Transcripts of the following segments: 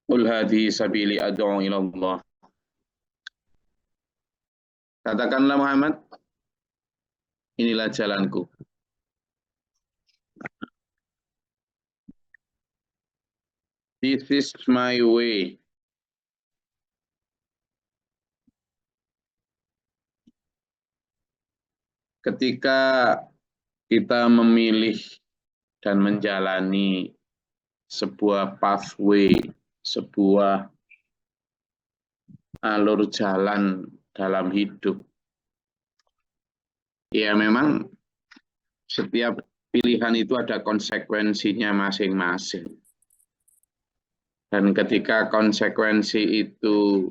Qul hadhihi sabili ad'u ila Allah. Katakanlah Muhammad, inilah jalanku. This is my way. Ketika kita memilih dan menjalani sebuah pathway, sebuah alur jalan dalam hidup, ya memang setiap pilihan itu ada konsekuensinya masing-masing. Dan ketika konsekuensi itu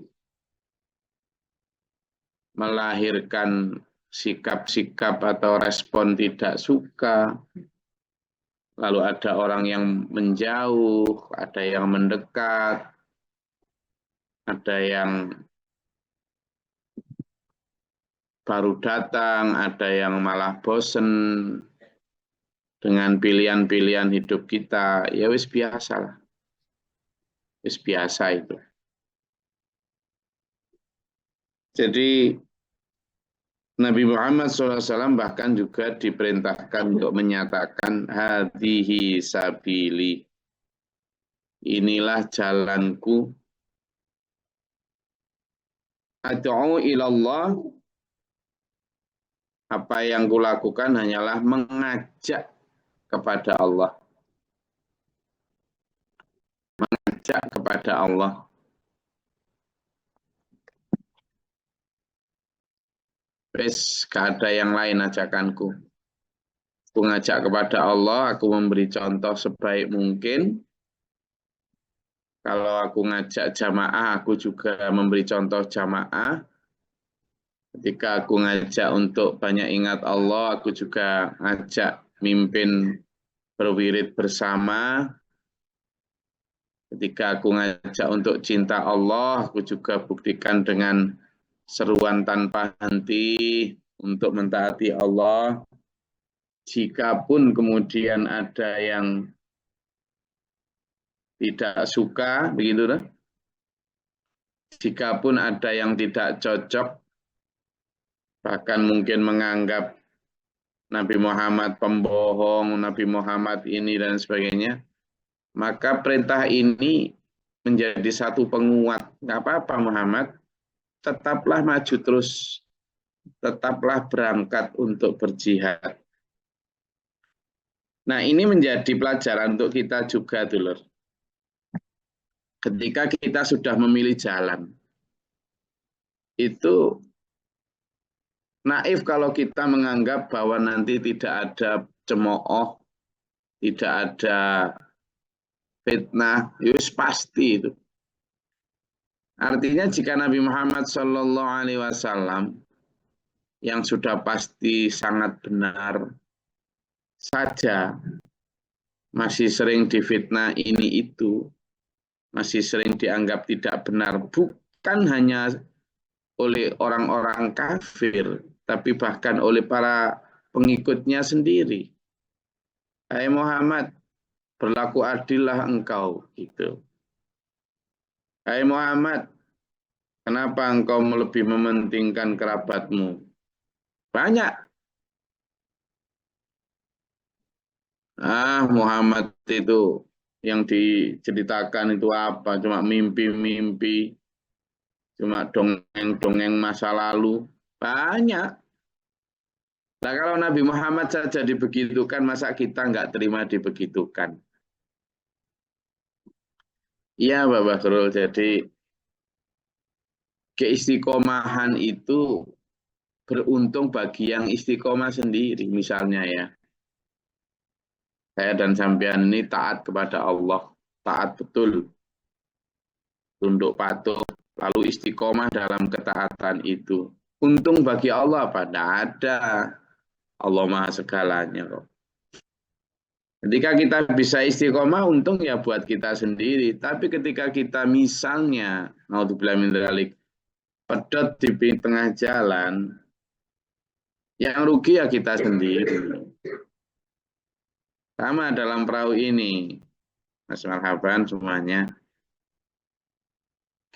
melahirkan sikap-sikap atau respon tidak suka, lalu ada orang yang menjauh, ada yang mendekat, ada yang baru datang, ada yang malah bosen dengan pilihan-pilihan hidup kita, ya wis biasa lah. Wis biasa itu. Jadi Nabi Muhammad SAW bahkan juga diperintahkan untuk menyatakan hadhihi sabili. Inilah jalanku. Ad'u ilallah. Apa yang kulakukan hanyalah mengajak kepada Allah. Mengajak kepada Allah. Wes, gak ada yang lain ajakanku. Aku ngajak kepada Allah, aku memberi contoh sebaik mungkin. Kalau aku ngajak jamaah, aku juga memberi contoh jamaah. Ketika aku ngajak untuk banyak ingat Allah, aku juga ngajak mimpin berwirid bersama. Ketika aku ngajak untuk cinta Allah, aku juga buktikan dengan seruan tanpa henti untuk mentaati Allah. Jikapun kemudian ada yang tidak suka, begitu kan? Jikapun ada yang tidak cocok, bahkan mungkin menganggap Nabi Muhammad pembohong, Nabi Muhammad ini dan sebagainya, maka perintah ini menjadi satu penguat. Nggak apa-apa Muhammad, tetaplah maju terus, tetaplah berangkat untuk berjihad. Nah ini menjadi pelajaran untuk kita juga, dulur. Ketika kita sudah memilih jalan, itu naif kalau kita menganggap bahwa nanti tidak ada cemooh, tidak ada fitnah, itu pasti itu. Artinya jika Nabi Muhammad SAW yang sudah pasti sangat benar saja masih sering difitnah ini itu, masih sering dianggap tidak benar, bukan hanya oleh orang-orang kafir, tapi bahkan oleh para pengikutnya sendiri. Hai Muhammad, berlaku adillah engkau, gitu. Hai Muhammad, kenapa engkau lebih mementingkan kerabatmu? Banyak. Muhammad itu yang diceritakan itu apa? Cuma mimpi-mimpi, cuma dongeng-dongeng masa lalu. Banyak. Nah kalau Nabi Muhammad saja dibegitukan, masa kita nggak terima dibegitukan? Iya, Pak Bakhrul. Jadi keistiqomahan itu beruntung bagi yang istiqomah sendiri. Misalnya ya, saya dan sampean ini taat kepada Allah, taat betul, tunduk patuh, lalu istiqomah dalam ketaatan itu. Untung bagi Allah apa? Tidak ada. Allah Maha segalanya kok. Ketika kita bisa istiqomah, untung ya buat kita sendiri. Tapi ketika kita misalnya, naudzubillah min dzalik, pedot di tengah jalan, yang rugi ya kita sendiri. Sama dalam perahu ini, Mas Marhaban semuanya.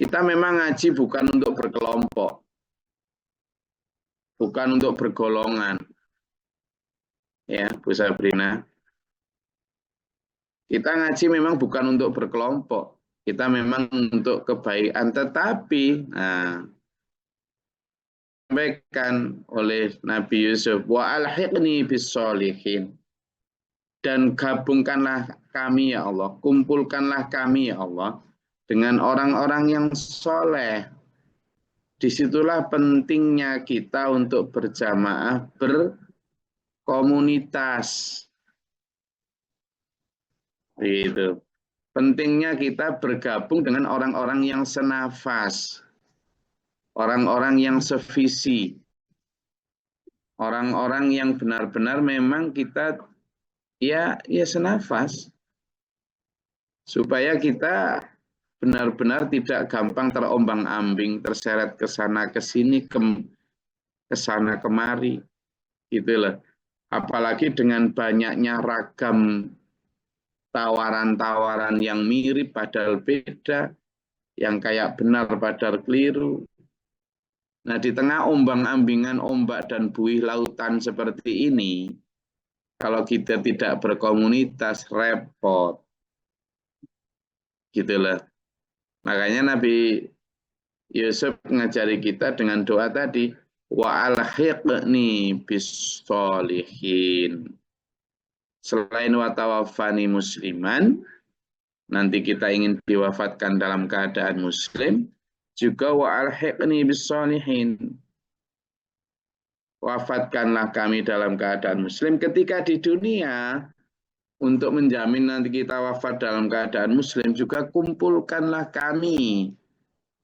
Kita memang ngaji bukan untuk berkelompok, bukan untuk bergolongan. Ya, Bu Sabrina. Kita ngaji memang bukan untuk berkelompok. Kita memang untuk kebaikan. Tetapi, disampaikan oleh Nabi Yusuf, wa alhiqni bis solihin. Dan gabungkanlah kami ya Allah, kumpulkanlah kami ya Allah dengan orang-orang yang soleh. Disitulah pentingnya kita untuk berjamaah, berkomunitas. Gitu. Pentingnya kita bergabung dengan orang-orang yang senafas, orang-orang yang sevisi, orang-orang yang benar-benar memang kita ya senafas, supaya kita benar-benar tidak gampang terombang-ambing, terseret ke sana ke sini, ke sana kemari, gitulah. Apalagi dengan banyaknya ragam tawaran-tawaran yang mirip padahal beda, yang kayak benar padahal keliru. Nah, di tengah ombang-ambingan ombak dan buih lautan seperti ini, kalau kita tidak berkomunitas, repot. Gitulah. Makanya Nabi Yusuf ngajari kita dengan doa tadi, wa alhiqni bis solihin. Selain wa tawaffani musliman, nanti kita ingin diwafatkan dalam keadaan muslim, juga wa alhiqni bis solihin. Wafatkanlah kami dalam keadaan muslim ketika di dunia. Untuk menjamin nanti kita wafat dalam keadaan muslim, juga kumpulkanlah kami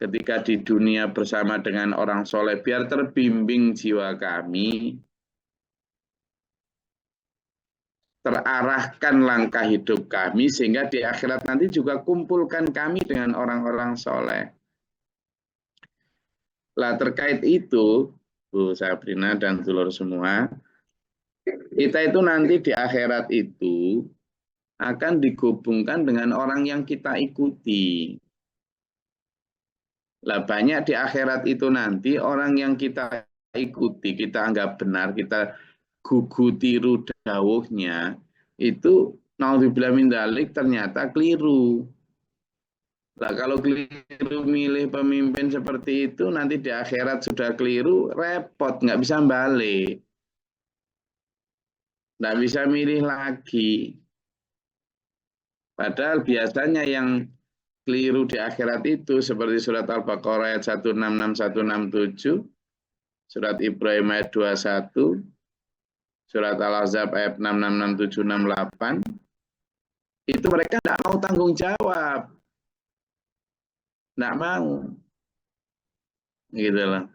ketika di dunia bersama dengan orang soleh, biar terbimbing jiwa kami, terarahkan langkah hidup kami, sehingga di akhirat nanti juga kumpulkan kami dengan orang-orang soleh. Lah terkait itu, Bu Sabrina dan dulur semua, kita itu nanti di akhirat itu akan digabungkan dengan orang yang kita ikuti. Lah banyak di akhirat itu nanti orang yang kita ikuti, kita anggap benar, kita gugu tiru dawuhnya, itu naudzubillah min dzalik ternyata keliru. Lah kalau keliru milih pemimpin seperti itu, nanti di akhirat sudah keliru, repot, nggak bisa balik. Nggak bisa milih lagi. Padahal biasanya yang keliru di akhirat itu seperti surat Al-Baqarah ayat 166-167, surat Ibrahim ayat 21, surat Al-Ahzab ayat 666-768, itu mereka tidak mau tanggung jawab. Tidak mau. Gitu lah.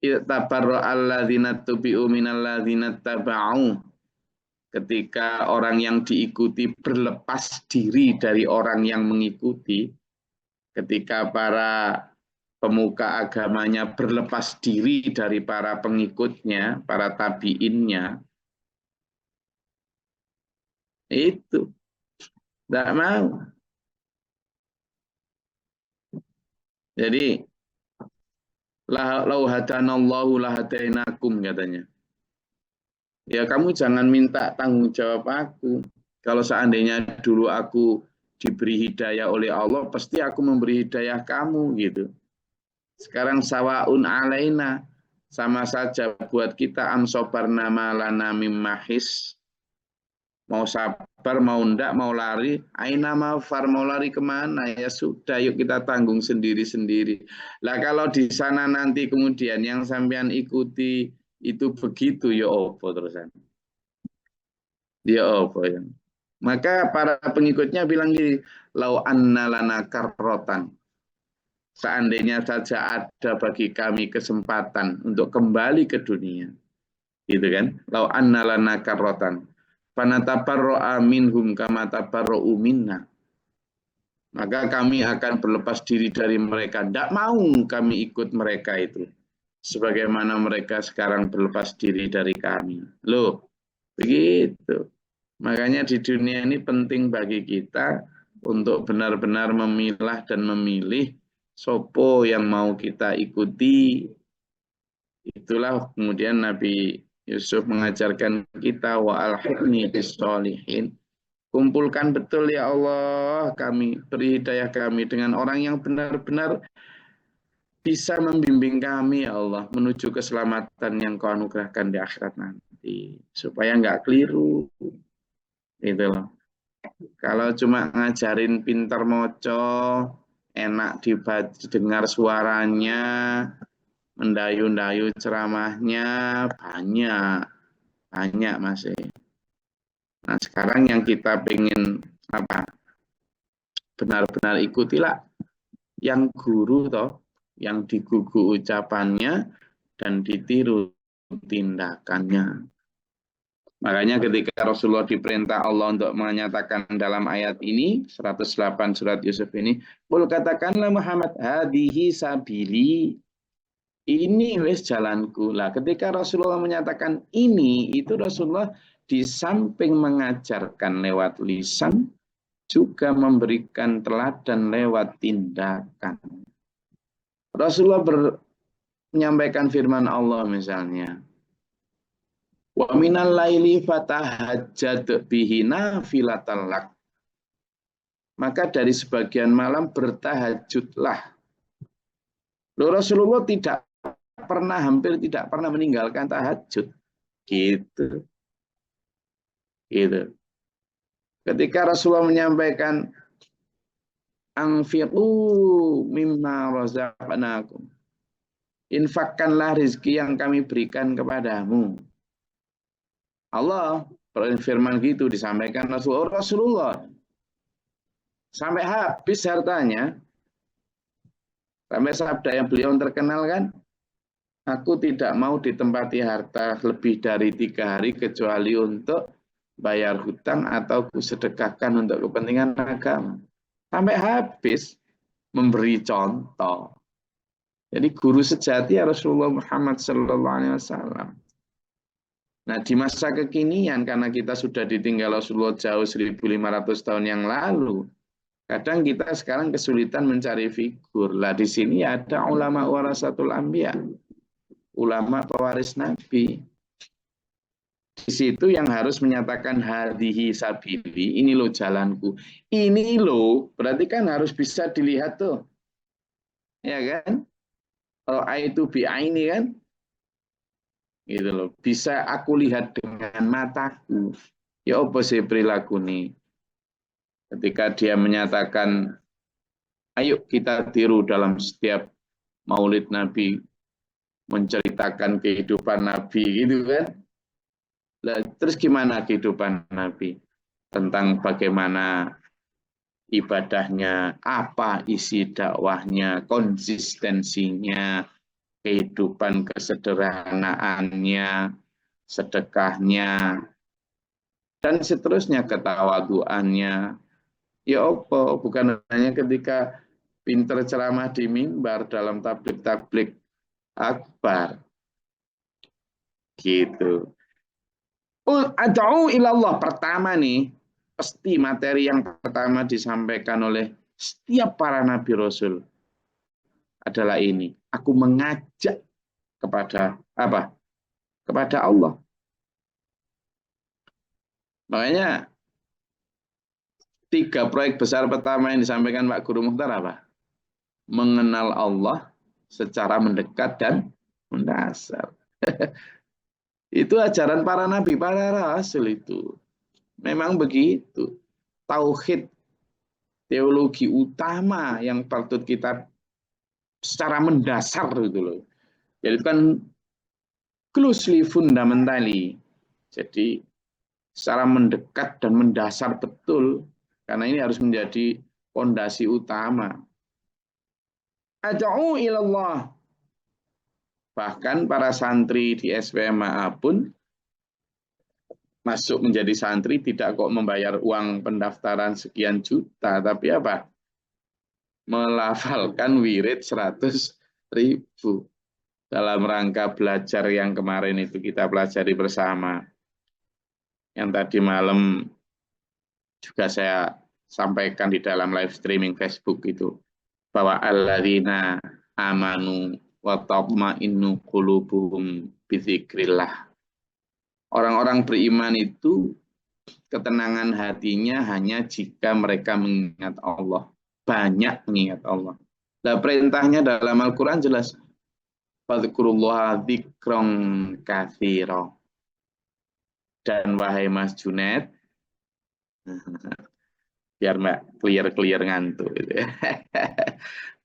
Tabarra'alladzina tubi'u minalladzina taba'u. Ketika orang yang diikuti berlepas diri dari orang yang mengikuti, ketika para pemuka agamanya berlepas diri dari para pengikutnya, para tabiinnya, itu tidak mau. Jadi lau hadanallahu lahadainakum katanya. Ya kamu jangan minta tanggung jawab aku. Kalau seandainya dulu aku diberi hidayah oleh Allah, pasti aku memberi hidayah kamu gitu. Sekarang sawaun alaina, sama saja buat kita amsobarna malana mimmahis. Mau sabar, mau ndak, mau lari, aina mafar, mau lari kemana? Ya sudah, yuk kita tanggung sendiri-sendiri. Lah kalau di sana nanti kemudian yang sampean ikuti itu begitu, ya opo terusan. Ya opo ya. Maka para pengikutnya bilang gini, lau anna lana karrotan. Seandainya saja ada bagi kami kesempatan untuk kembali ke dunia. Gitu kan? Lau anna lana karrotan. Fanatabarro'a minhum kama tabarro'u minna. Maka kami akan berlepas diri dari mereka. Tidak mau kami ikut mereka itu. Sebagaimana mereka sekarang berlepas diri dari kami. Loh, begitu. Makanya di dunia ini penting bagi kita untuk benar-benar memilah dan memilih sopo yang mau kita ikuti. Itulah kemudian Nabi Yusuf mengajarkan kita wa alhiqni bis-sholihin. Kumpulkan betul ya Allah kami, beri hidayah kami dengan orang yang benar-benar bisa membimbing kami ya Allah menuju keselamatan yang kau anugerahkan di akhirat nanti. Supaya nggak keliru. Gitu loh. Kalau cuma ngajarin pinter moco, enak didengar suaranya, mendayu-dayu ceramahnya, banyak, banyak masih. Nah sekarang yang kita pengen apa? Benar-benar ikutilah yang guru toh, yang digugu ucapannya dan ditiru tindakannya. Makanya ketika Rasulullah diperintah Allah untuk menyatakan dalam ayat ini, 108 surat Yusuf ini, "Qul katakanlah Muhammad, hadihi sabili." Ini wis jalanku. Lah, ketika Rasulullah menyatakan ini, itu Rasulullah di samping mengajarkan lewat lisan, juga memberikan teladan lewat tindakan. Rasulullah menyampaikan firman Allah misalnya, wa minal laili fatahajjad bihi nafilatan lak. Maka dari sebagian malam bertahajudlah. Rasulullah hampir tidak pernah meninggalkan tahajud. Gitu. Gitu. Ketika Rasulullah menyampaikan anfiqu mimma razaqnakum. Infakkanlah rezeki yang kami berikan kepadamu. Allah berfirman gitu disampaikan Rasulullah. Sampai habis hartanya. Sampai sabda yang beliau terkenal kan, aku tidak mau ditempati harta lebih dari 3 hari kecuali untuk bayar hutang atau kusedekahkan untuk kepentingan agama. Sampai habis memberi contoh. Jadi guru sejati ya Rasulullah Muhammad SAW. Nah di masa kekinian karena kita sudah ditinggal Rasulullah jauh 1500 tahun yang lalu, kadang kita sekarang kesulitan mencari figur. Lah di sini ada ulama warasatul anbiya, ulama pewaris Nabi. Di situ yang harus menyatakan hadihi sabili, ini loh jalanku. Ini loh, berarti kan harus bisa dilihat tuh. Ya kan? Kalau itu bi'aini kan? Gitu loh. Bisa aku lihat dengan mataku. Ya apa sih perilaku nih? Ketika dia menyatakan ayo kita tiru dalam setiap maulid Nabi, menceritakan kehidupan Nabi gitu kan. Terus gimana kehidupan Nabi? Tentang bagaimana ibadahnya, apa isi dakwahnya, konsistensinya, kehidupan kesederhanaannya, sedekahnya, dan seterusnya ketawaduannya. Ya apa, bukan hanya ketika pinter ceramah di mimbar dalam tablik-tablik akbar. Gitu. Ad'u ilallah pertama nih, pasti materi yang pertama disampaikan oleh setiap para nabi rasul adalah ini. Aku mengajak kepada apa? Kepada Allah. Makanya 3 proyek besar pertama yang disampaikan Pak Guru Mukhtar apa? Mengenal Allah secara mendekat dan mendasar. Itu ajaran para nabi, para rasul itu. Memang begitu. Tauhid, teologi utama yang patut kita secara mendasar itu loh. Jadi itu kan closely fundamentally. Jadi secara mendekat dan mendasar betul. Karena ini harus menjadi fondasi utama. Ad'u ilallah. Bahkan para santri di SPMA pun masuk menjadi santri tidak kok membayar uang pendaftaran sekian juta. Tapi apa? Melafalkan wirid 100.000. Dalam rangka belajar yang kemarin itu kita pelajari bersama. Yang tadi malam juga saya sampaikan di dalam live streaming Facebook itu. bahwa alladzina amanu wa tatma'innu qulubuhum bizikrillah. Orang-orang beriman itu ketenangan hatinya hanya jika mereka mengingat Allah, banyak mengingat Allah. Nah, perintahnya dalam Al-Qur'an jelas, fadzkurullaha dzikron katsira. Dan wahai Mas Junet, biar Mbak clear ngantuk gitu ya.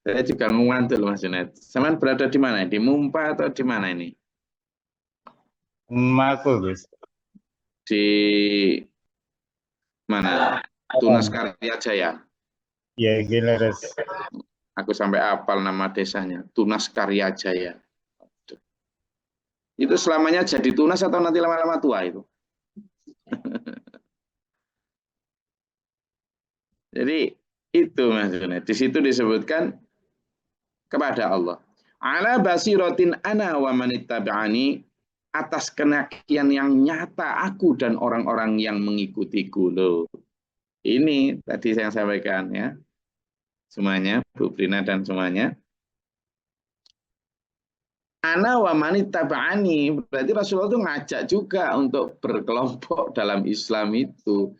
Saya juga ngantuk loh Mas Junet. Saman berada di mana? Di Mumpa atau di mana ini? Aku, Gus. Di mana? Tunas Karya Jaya. Ya, gila, Gus. Aku sampai hafal nama desanya, Tunas Karya Jaya. Itu selamanya jadi tunas atau nanti lama-lama tua itu? Jadi itu maksudnya. Di situ disebutkan kepada Allah. Ala basiratin ana wa manittabi'ani, atas kenakian yang nyata aku dan orang-orang yang mengikutiku. Loh. Ini tadi saya sampaikan ya. Semuanya, Bu Brina dan semuanya. Ana wa manittaba'ani, berarti Rasulullah itu ngajak juga untuk berkelompok dalam Islam itu.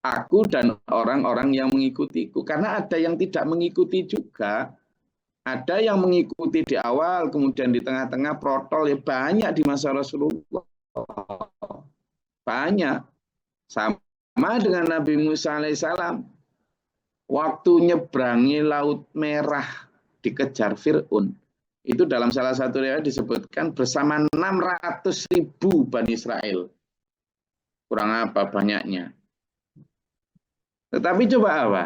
Aku dan orang-orang yang mengikutiku. Karena ada yang tidak mengikuti juga. Ada yang mengikuti di awal, kemudian di tengah-tengah protol. Ya banyak di masa Rasulullah. Banyak. Sama dengan Nabi Musa alaihissalam. Waktu nyebrangi Laut Merah dikejar Fir'aun. Itu dalam salah satu riwayat disebutkan bersama 600.000 Bani Israel. Kurang apa banyaknya. Tetapi coba apa?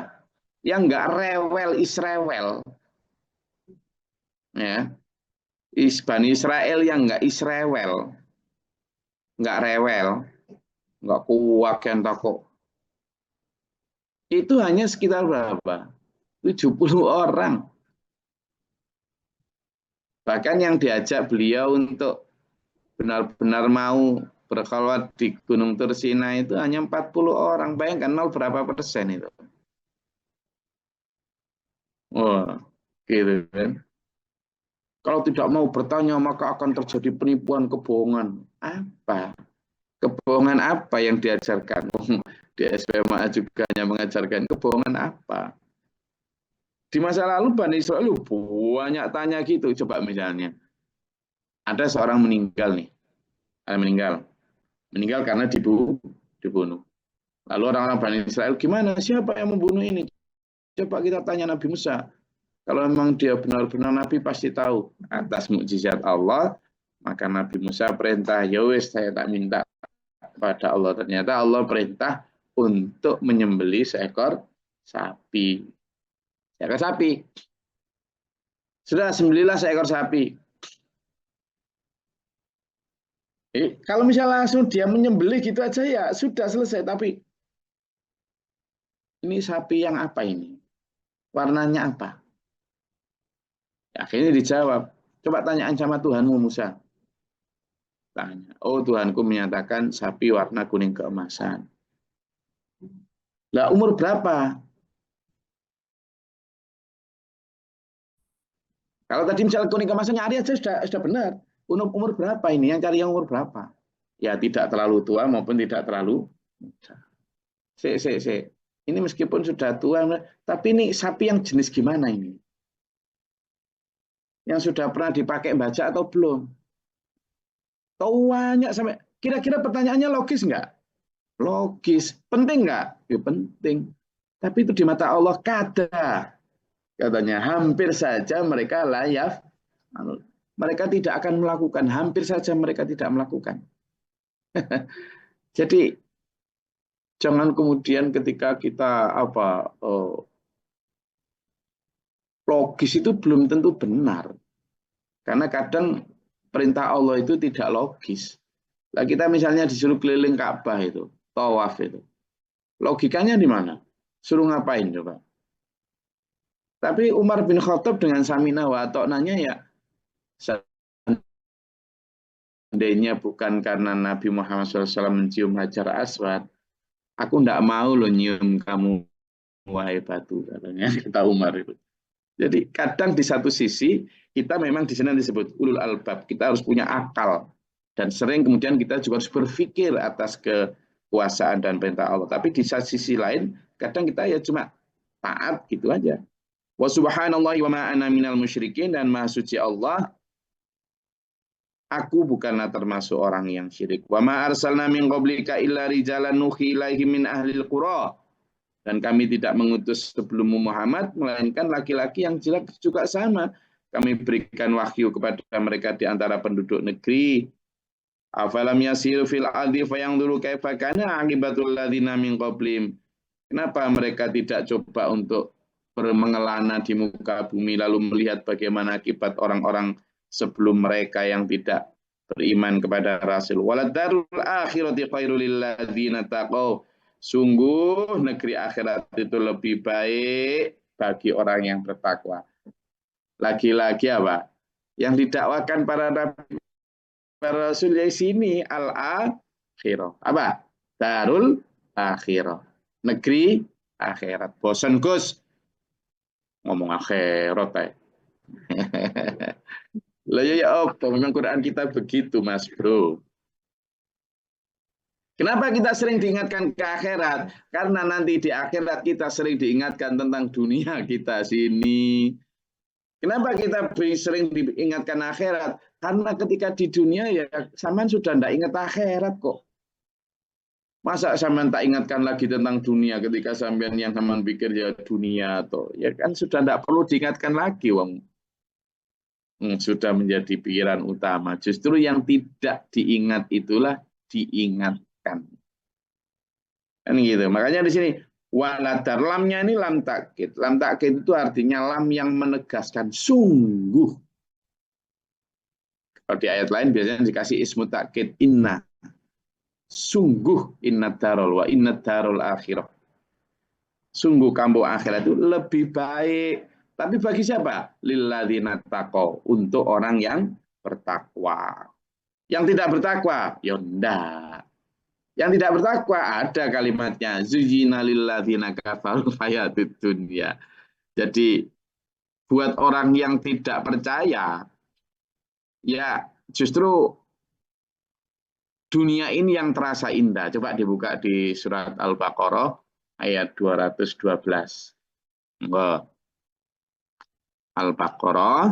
Yang nggak rewel Israel, ya, Bani Israel yang nggak Israel, nggak rewel, nggak kuat yang takut. Itu hanya sekitar berapa? 70 orang. Bahkan yang diajak beliau untuk benar-benar mau berkhulwat di Gunung Tursina itu hanya 40 orang. Bayangkan 0 berapa persen itu. Wah, gitu kan. Kalau tidak mau bertanya maka akan terjadi penipuan, kebohongan. Apa? Kebohongan apa yang diajarkan? Di SPMA juga hanya mengajarkan kebohongan apa? Di masa lalu Bani Israel banyak tanya gitu. Coba misalnya, ada seorang meninggal nih. Ada meninggal karena dibunuh. Lalu orang-orang Bani Israel, gimana? Siapa yang membunuh ini? Coba kita tanya Nabi Musa. Kalau memang dia benar-benar Nabi pasti tahu. Atas mukjizat Allah, maka Nabi Musa perintah, ya wis saya tak minta kepada Allah. Ternyata Allah perintah untuk menyembelih seekor sapi. Seekor sapi. Sudah sembelihlah seekor sapi. Kalau misalnya langsung dia menyembelih gitu aja ya sudah selesai. Tapi ini sapi yang apa ini? Warnanya apa? Akhirnya dijawab. Coba tanyaan sama Tuhanmu Musa. Tanya. Oh Tuhanku menyatakan sapi warna kuning keemasan. Lah umur berapa? Kalau tadi misalnya kuning keemasan nyari aja sudah benar. Umur berapa ini? Yang cari yang umur berapa? Ya tidak terlalu tua maupun tidak terlalu muda. Ini meskipun sudah tua, tapi ini sapi yang jenis gimana ini? Yang sudah pernah dipakai baca atau belum? Tahu banyak sampai kira-kira pertanyaannya logis nggak? Logis. Penting nggak? Ya penting. Tapi itu di mata Allah kada. Katanya hampir saja mereka layak. Mereka tidak akan melakukan. Hampir saja mereka tidak melakukan. Jadi jangan kemudian ketika kita logis itu belum tentu benar. Karena kadang perintah Allah itu tidak logis. Nah, kita misalnya disuruh keliling Ka'bah itu, tawaf itu. Logikanya di mana? Suruh ngapain coba? Tapi Umar bin Khattab dengan Samina wa Ta'nanya ya seandainya bukan karena Nabi Muhammad SAW mencium Hajar Aswad, aku tidak mau loh nyium kamu wahai batu katanya kata Umar itu. Jadi kadang di satu sisi kita memang di sana disebut ulul albab, kita harus punya akal dan sering kemudian kita juga harus berpikir atas kekuasaan dan perintah Allah. Tapi di sisi lain kadang kita ya cuma taat gitu aja. Wa subhanallahi wa ma ana minal musyrikin, dan maha suci Allah, aku bukanlah termasuk orang yang syirik. Wa ma arsalna min qablika illa rijalan nuhi ilaihim min ahlil qura. Dan kami tidak mengutus sebelummu Muhammad, melainkan laki-laki yang jelas juga sama. Kami berikan wahyu kepada mereka di antara penduduk negeri. Afalam yasiru fil ardi fayanzuru kaifa kana aqibatul ladzina min qablihim. Kenapa mereka tidak coba untuk mengelana di muka bumi lalu melihat bagaimana akibat orang-orang sebelum mereka yang tidak beriman kepada Rasul. Waladarul akhirati khairul lil ladzina taqaw. Sungguh negeri akhirat itu lebih baik bagi orang yang bertakwa. Lagi-lagi apa? Yang didakwakan para nabi, para rasul di sini al-akhirah. Apa? Darul akhirah. Negeri akhirat. Bosan Gus ngomong akhirat ya. Lah ya apa? Memang Quran kita begitu, Mas Bro. Kenapa kita sering diingatkan ke akhirat? Karena nanti di akhirat kita sering diingatkan tentang dunia kita sini. Kenapa kita sering diingatkan akhirat? Karena ketika di dunia ya sampean sudah tidak ingat akhirat kok. Masa sampean tak ingatkan lagi tentang dunia ketika sampean yang sampean pikir ya dunia atau ya kan sudah tidak perlu diingatkan lagi, wong. Sudah menjadi pikiran utama. Justru yang tidak diingat itulah diingatkan. Kan gitu. Makanya di sini waladar, lamnya ini lam takkid. Lam takkid itu artinya lam yang menegaskan sungguh. Kalau di ayat lain biasanya dikasih ismu takkid inna. Sungguh inna darul wa inna darul akhirah. Sungguh kampung akhirat itu lebih baik. Tapi bagi siapa? Lilladzina taqaw, untuk orang yang bertakwa. Yang tidak bertakwa, ya enggak. Yang tidak bertakwa ada kalimatnya zuyyina lilladzina kafaru hayatid dunya. Jadi buat orang yang tidak percaya ya justru dunia ini yang terasa indah. Coba dibuka di surat Al-Baqarah ayat 212. Al-Baqarah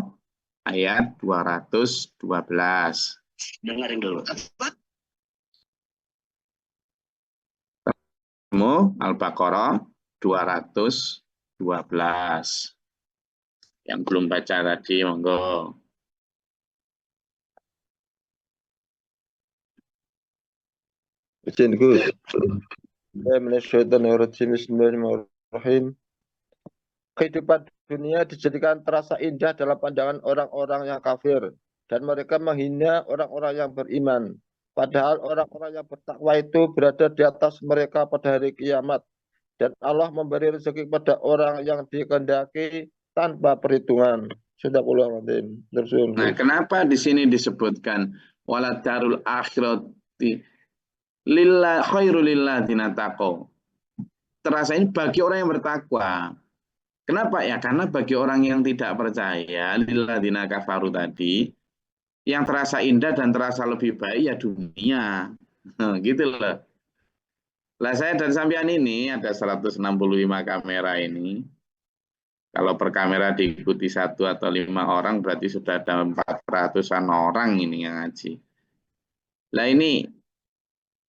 ayat 212. Dengarin dulu. Al-Baqarah 212. Yang belum baca tadi, monggo. Izin Gus. Bismillahirrahmanirrahim. Kehidupan dunia dijadikan terasa indah dalam pandangan orang-orang yang kafir, dan mereka menghina orang-orang yang beriman. Padahal orang-orang yang bertakwa itu berada di atas mereka pada hari kiamat. Dan Allah memberi rezeki pada orang yang dikehendaki tanpa perhitungan. Bismillahirrahmanirrahim. Nah, kenapa di sini disebutkan waladarul akhirati lillah khairul lilladzina taqaw. Terasa ini bagi orang yang bertakwa. Kenapa ya? Karena bagi orang yang tidak percaya lilladzina kafaru tadi, yang terasa indah dan terasa lebih baik ya dunia. Gitu loh. Lah saya dan sampean ini ada 165 kamera ini. Kalau per kamera diikuti 1 atau 5 orang berarti sudah ada 400-an orang ini yang ngaji. Lah ini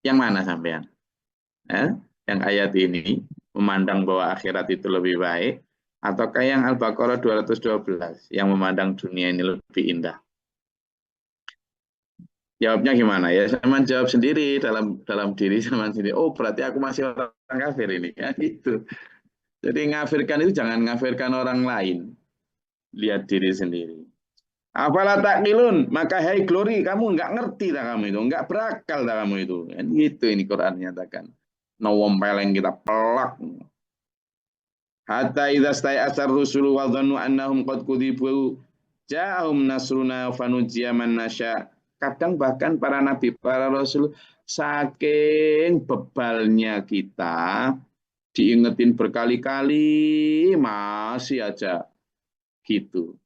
yang mana sampean? Yang ayat ini memandang bahwa akhirat itu lebih baik, ataukah yang Al-Baqarah 212 yang memandang dunia ini lebih indah? Jawabnya gimana ya? Sama jawab sendiri dalam diri sama sendiri. Oh, berarti aku masih orang kafir ini ya gitu. Jadi ngafirkan itu jangan ngafirkan orang lain. Lihat diri sendiri. Apalah takilun, maka hai glory, kamu nggak ngerti tak kamu itu, nggak berakal tak kamu itu. Kan gitu ini Quran nyatakan. Nawam peleng kita pelak. Hatta idza stai'asar rusulu wa dhannu annahum qad kudzibu ja'ahum nasruna fanujiya man nasya. Kadang bahkan para nabi, para rasul saking bebalnya kita diingetin berkali-kali masih aja Gitu.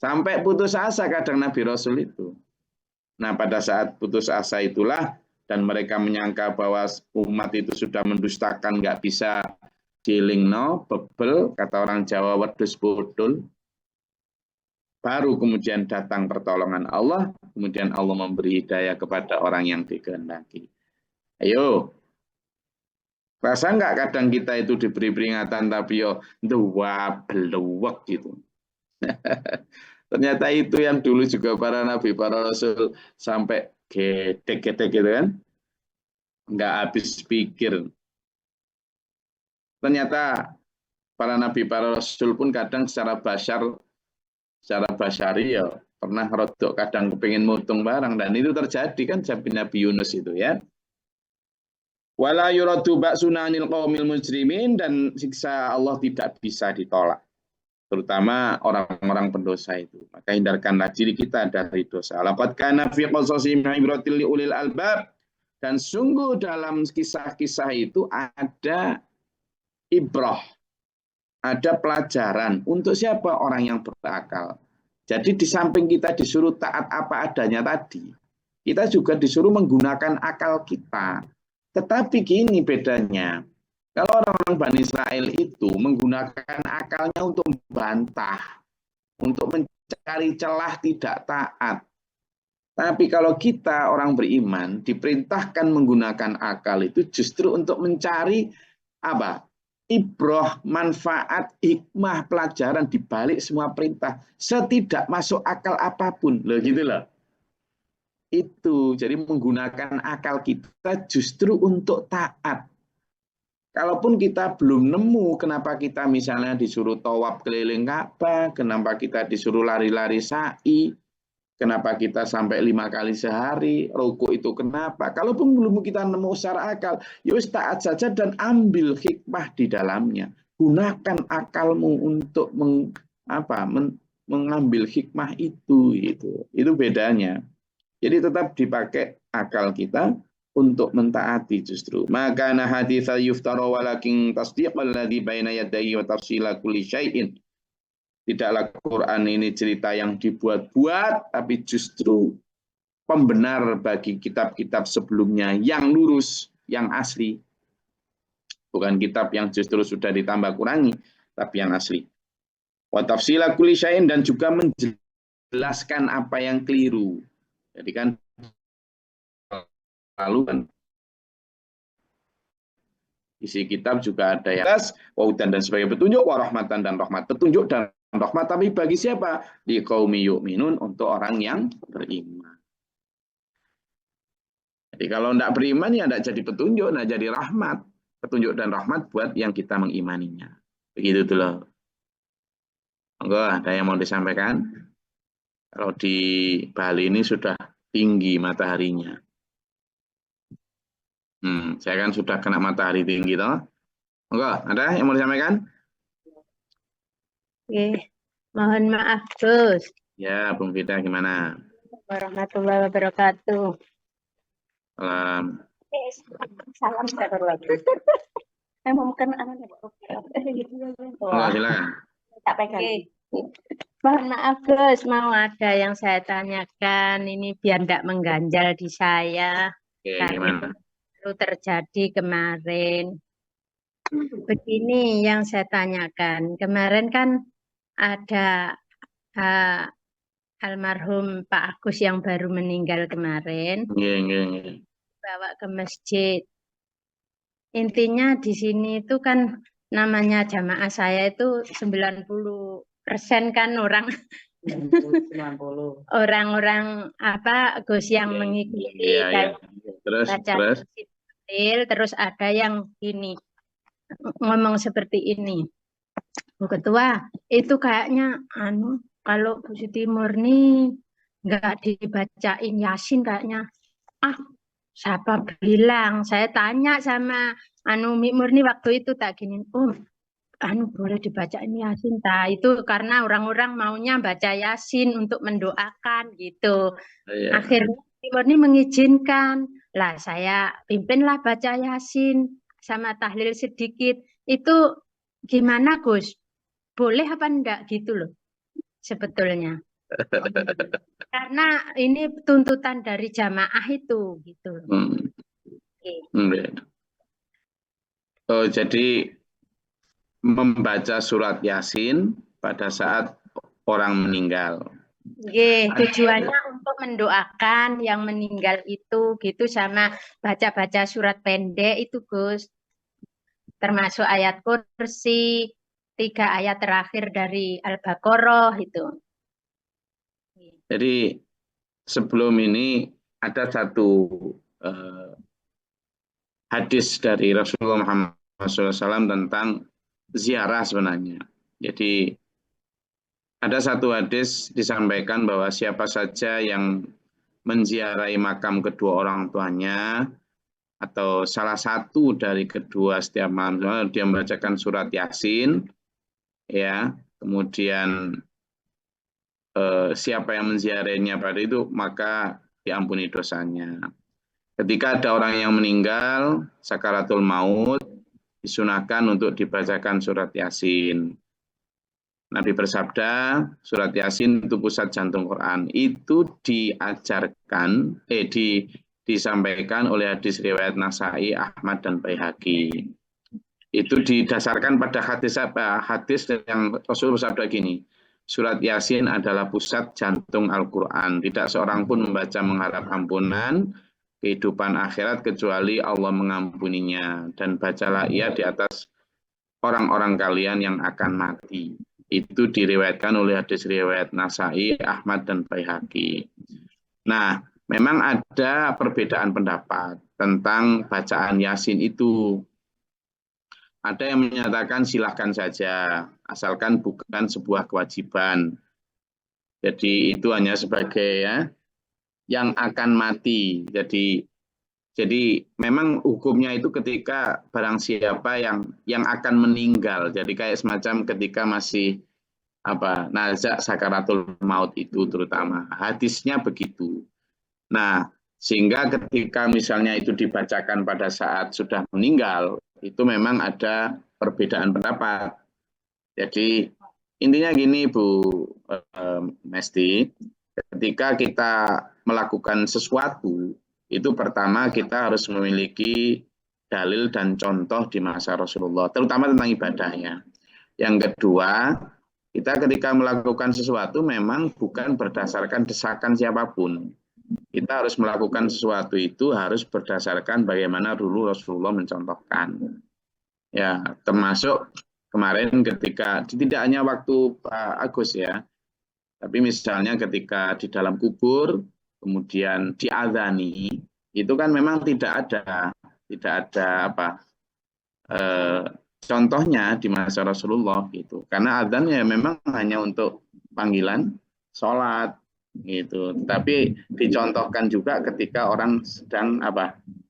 Sampai putus asa kadang Nabi Rasul itu. Nah, pada saat putus asa itulah dan mereka menyangka bahwa umat itu sudah mendustakan, nggak bisa no, bebel, kata orang Jawa, wedhus bodol. Baru kemudian datang pertolongan Allah, kemudian Allah memberi hidayah kepada orang yang dikehendaki. Ayo, rasa nggak kadang kita itu diberi peringatan tapi yo dua beluwek gitu. Ternyata itu yang dulu juga para nabi, para rasul sampai gedek-gedek gitu kan. Nggak habis pikir. Ternyata para nabi, para rasul pun kadang secara basyari ya pernah rodok kadang kepingin mutung barang. Dan itu terjadi kan Nabi Yunus itu ya. Wala yuradu ba'sunanil qaumil mujrimin, dan siksa Allah tidak bisa ditolak. Terutama orang-orang pendosa itu. Maka hindarkanlah diri kita dari dosa. Laqad kana fi qasasihim ibratil liulil albab, dan sungguh dalam kisah-kisah itu ada ibrah, ada pelajaran untuk siapa? Orang yang berakal. Jadi di samping kita disuruh taat apa adanya tadi, kita juga disuruh menggunakan akal kita. Tetapi gini bedanya, kalau orang-orang Bani Israel itu menggunakan akalnya untuk membantah, untuk mencari celah tidak taat. Tapi kalau kita orang beriman diperintahkan menggunakan akal itu justru untuk mencari apa? Ibrah, manfaat, hikmah, pelajaran di balik semua perintah. Setidak masuk akal apapun. Loh gitu loh. Itu, jadi menggunakan akal kita justru untuk taat. Kalaupun kita belum nemu kenapa kita misalnya disuruh tawaf keliling Ka'bah, kenapa kita disuruh lari-lari sa'i, kenapa kita sampai 5 kali sehari, rukuk itu kenapa. Kalaupun belum kita nemu secara akal, ya wis taat saja dan ambil hikmah di dalamnya. Gunakan akalmu untuk mengambil hikmah itu. Itu bedanya. Jadi tetap dipakai akal kita untuk mentaati justru. Maka na haditsa yuftara walakin tasdiqal ladzi baina yadayhi wa tafsila kulli syai'in. Tidaklah Quran ini cerita yang dibuat-buat, tapi justru pembenar bagi kitab-kitab sebelumnya yang lurus, yang asli. Bukan kitab yang justru sudah ditambah kurangi, tapi yang asli. Wa tafsila kulli syai'in, dan juga menjelaskan apa yang keliru. Jadi kan lalu kan isi kitab juga ada yang waudan dan sebagai petunjuk, warahmatan dan rahmat, petunjuk dan rahmat, tapi bagi siapa? Di qaumi yu'minun, untuk orang yang beriman. Jadi kalau tidak beriman ya tidak jadi petunjuk, tidak jadi rahmat. Petunjuk dan rahmat buat yang kita mengimaninya. Begitu tuh loh. Enggak ada yang mau disampaikan? Kalau di Bali ini sudah tinggi mataharinya. Saya kan sudah kena matahari tinggi toh. Enggak, ada yang mau disampaikan? Oke, mohon maaf Gus. Ya, Bung Fida gimana? Warahmatullahi wabarakatuh. Salam. Salam lagi. Saya mau makan anaknya. Enggak, silakan. Tak pegang. Mohon maaf Gus, mau ada yang saya tanyakan ini biar tidak mengganjal di saya. Oke, Karena gimana? itu terjadi kemarin. Begini yang saya tanyakan. Kemarin kan ada almarhum Pak Agus yang baru meninggal kemarin. Bawa ke masjid. Intinya di sini itu kan namanya jamaah saya itu 90% kan orang-orang Gus yang mengikuti Iya. Terus ada yang gini ngomong seperti ini. Bu Ketua, itu kayaknya kalau Bu Siti Murni nggak dibacain Yasin kayaknya. Siapa bilang? Saya tanya sama Mi Murni waktu itu tak gini. Boleh dibacain Yasin tak? Itu karena orang-orang maunya baca Yasin untuk mendoakan gitu. Iya. Akhirnya Mi Murni mengizinkan. Lah saya pimpinlah baca Yasin sama tahlil sedikit. Itu gimana Gus? boleh apa enggak gitu loh sebetulnya. Karena ini tuntutan dari jamaah itu gitu loh. Oke. Oh, jadi membaca surat Yasin pada saat orang meninggal. Oke, tujuannya untuk mendoakan yang meninggal itu gitu sama baca-baca surat pendek itu Gus. Termasuk ayat kursi, 3 ayat terakhir dari Al-Baqarah itu. Jadi sebelum ini ada satu hadis dari Rasulullah Muhammad SAW tentang ziarah sebenarnya. Jadi ada satu hadis disampaikan bahwa siapa saja yang menziarahi makam kedua orang tuanya atau salah satu dari kedua setiap malam dia membacakan surat Yasin, ya, kemudian siapa yang menziarahinya pada itu maka diampuni dosanya. Ketika ada orang yang meninggal sakaratul maut disunahkan untuk dibacakan surat Yasin. Nabi bersabda, surat Yasin itu pusat jantung Quran. Itu diajarkan, disampaikan oleh hadis riwayat Nasai, Ahmad, dan Baihaqi. Itu didasarkan pada hadis apa? Hadis yang Rasul bersabda gini, surat Yasin adalah pusat jantung Al-Quran. Tidak seorang pun membaca mengharap ampunan, kehidupan akhirat kecuali Allah mengampuninya. Dan bacalah ia di atas orang-orang kalian yang akan mati. Itu diriwayatkan oleh hadis riwayat Nasai, Ahmad, dan Baihaqi. Nah, memang ada perbedaan pendapat tentang bacaan Yasin itu. Ada yang menyatakan silahkan saja, asalkan bukan sebuah kewajiban. Jadi itu hanya sebagai ya, yang akan mati. Jadi memang hukumnya itu ketika barang siapa yang akan meninggal. Jadi kayak semacam ketika masih nazak sakaratul maut itu terutama. Hadisnya begitu. Nah, sehingga ketika misalnya itu dibacakan pada saat sudah meninggal, itu memang ada perbedaan pendapat. Jadi intinya gini Bu Mesti, ketika kita melakukan sesuatu, itu pertama kita harus memiliki dalil dan contoh di masa Rasulullah, terutama tentang ibadahnya. Yang kedua, kita ketika melakukan sesuatu memang bukan berdasarkan desakan siapapun. Kita harus melakukan sesuatu itu harus berdasarkan bagaimana dulu Rasulullah mencontohkan. Ya, termasuk kemarin ketika tidak hanya waktu Pak Agus ya, tapi misalnya ketika di dalam kubur kemudian diadzani, itu kan memang tidak ada contohnya di masa Rasulullah gitu. Karena adzan ya memang hanya untuk panggilan sholat gitu. Tapi dicontohkan juga ketika orang sedang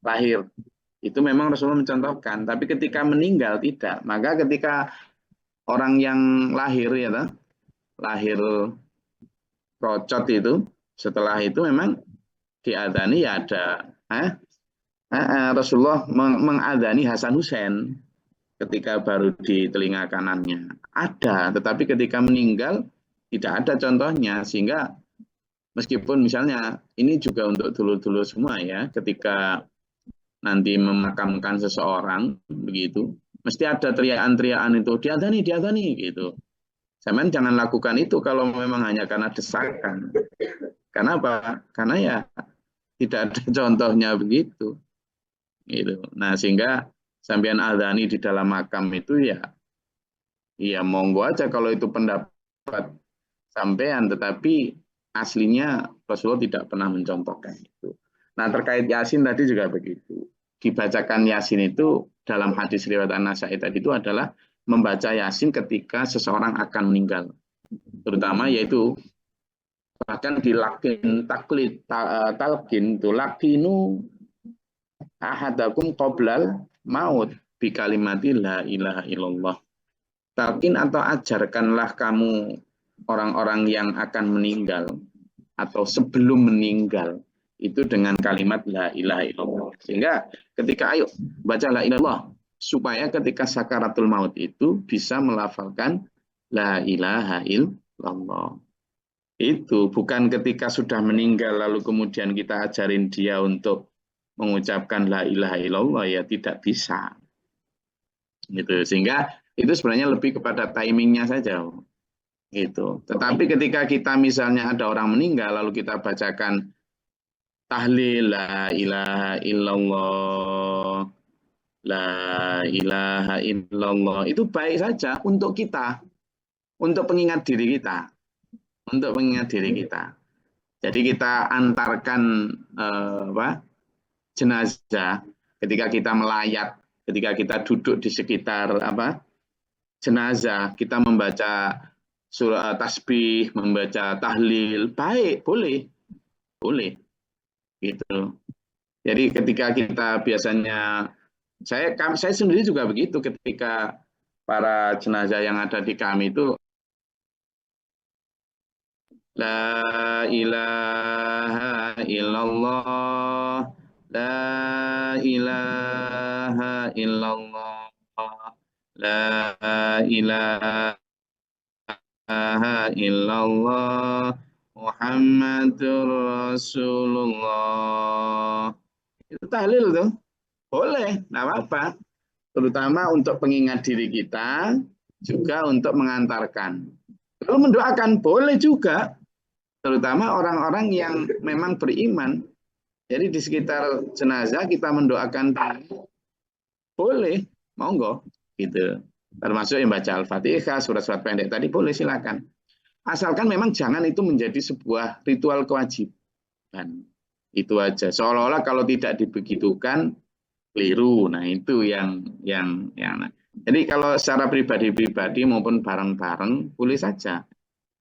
lahir. Itu memang Rasulullah mencontohkan. Tapi ketika meninggal tidak. Maka ketika orang yang lahir lahir rocot itu, setelah itu memang diadzani ya ada Rasulullah mengadani Hasan Husain ketika baru di telinga kanannya. Ada, tetapi ketika meninggal tidak ada contohnya. Sehingga meskipun misalnya ini juga untuk dulu-dulu semua ya, ketika nanti memakamkan seseorang begitu, mesti ada teriakan-teriakan itu diadzani gitu. Zaman jangan lakukan itu kalau memang hanya karena desakan. Karena apa? Karena ya tidak ada contohnya begitu. Gitu. Nah, sehingga sampean adzani di dalam makam itu ya monggo aja kalau itu pendapat sampean, tetapi aslinya Rasulullah tidak pernah mencontohkan itu. Nah, terkait Yasin tadi juga begitu. Dibacakan Yasin itu dalam hadis riwayat An-Nasai tadi itu adalah membaca Yasin ketika seseorang akan meninggal. Terutama yaitu bahkan dilakin taklid talqin itu lakinu ahadakum qoblal maut bi kalimati la ilaha illallah. Talqin atau ajarkanlah kamu orang-orang yang akan meninggal atau sebelum meninggal itu dengan kalimat la ilaha illallah. Sehingga ketika ayo baca la ilallah supaya ketika sakaratul maut itu bisa melafalkan la ilaha illallah. Itu bukan ketika sudah meninggal lalu kemudian kita ajarin dia untuk mengucapkan la ilaha illallah, ya tidak bisa. Gitu. Sehingga itu sebenarnya lebih kepada timingnya saja. Gitu. Tetapi ketika kita misalnya ada orang meninggal lalu kita bacakan tahlil la ilaha illallah, la ilaha illallah, itu baik saja untuk kita, untuk pengingat diri kita, untuk pengingat diri kita. Jadi kita antarkan jenazah ketika kita melayat, ketika kita duduk di sekitar jenazah, kita membaca surah tasbih, membaca tahlil, baik, boleh, gitu. Jadi ketika kita biasanya, saya sendiri juga begitu, ketika para jenazah yang ada di kami itu la ilaha illallah, la ilaha illallah, la ilaha illallah, Muhammadur Rasulullah. Itu tahlil tuh. Boleh, nggak apa-apa. Terutama untuk pengingat diri kita, juga untuk mengantarkan. Kalau mendoakan, boleh juga. Terutama orang-orang yang memang beriman. Jadi di sekitar jenazah kita mendoakan, boleh, monggo. Gitu. Termasuk yang baca Al-Fatihah, surat-surat pendek tadi, boleh, silakan. Asalkan memang jangan itu menjadi sebuah ritual kewajiban. Itu aja. Seolah-olah kalau tidak dibegitukan, keliru. Nah, itu yang. Jadi kalau secara pribadi-pribadi maupun bareng-bareng, boleh saja.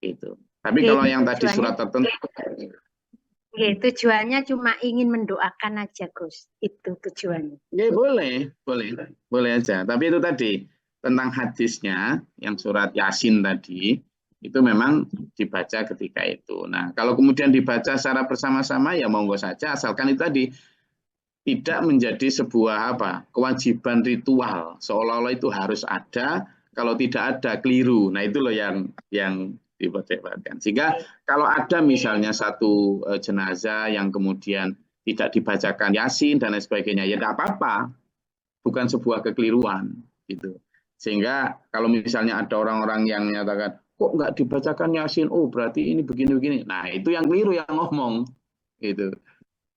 Gitu. Tapi Oke, kalau yang tadi tujuannya, surat tertentu, tujuannya cuma ingin mendoakan aja, Gus. Itu tujuannya. ya boleh aja. Tapi itu tadi tentang hadisnya yang surat Yasin tadi, itu memang dibaca ketika itu. Nah, kalau kemudian dibaca secara bersama-sama, ya monggo saja, asalkan itu tadi tidak menjadi sebuah kewajiban ritual, seolah-olah itu harus ada, kalau tidak ada keliru. Nah, itu loh yang diperdebatkan. Sehingga kalau ada misalnya satu jenazah yang kemudian tidak dibacakan Yasin dan lain sebagainya, ya tidak apa-apa, bukan sebuah kekeliruan gitu. Sehingga kalau misalnya ada orang-orang yang menyatakan kok nggak dibacakan Yasin, oh berarti ini begini-begini. Nah, itu yang keliru yang ngomong gitu.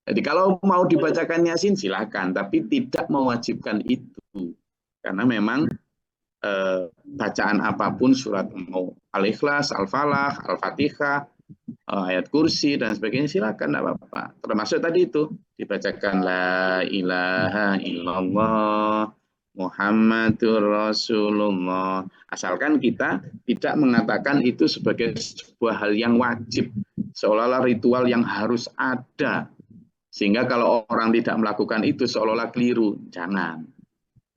Jadi kalau mau dibacakan Yasin silakan, tapi tidak mewajibkan itu. Karena memang bacaan apapun, surat mau Al-Ikhlas, Al-Falah, Al-Fatihah, ayat kursi dan sebagainya, silakan, tidak apa-apa. Termasuk tadi itu dibacakan la ilaha illallah Muhammadur Rasulullah. Asalkan kita tidak mengatakan itu sebagai sebuah hal yang wajib, seolah-olah ritual yang harus ada. Sehingga kalau orang tidak melakukan itu seolah-olah keliru. Jangan.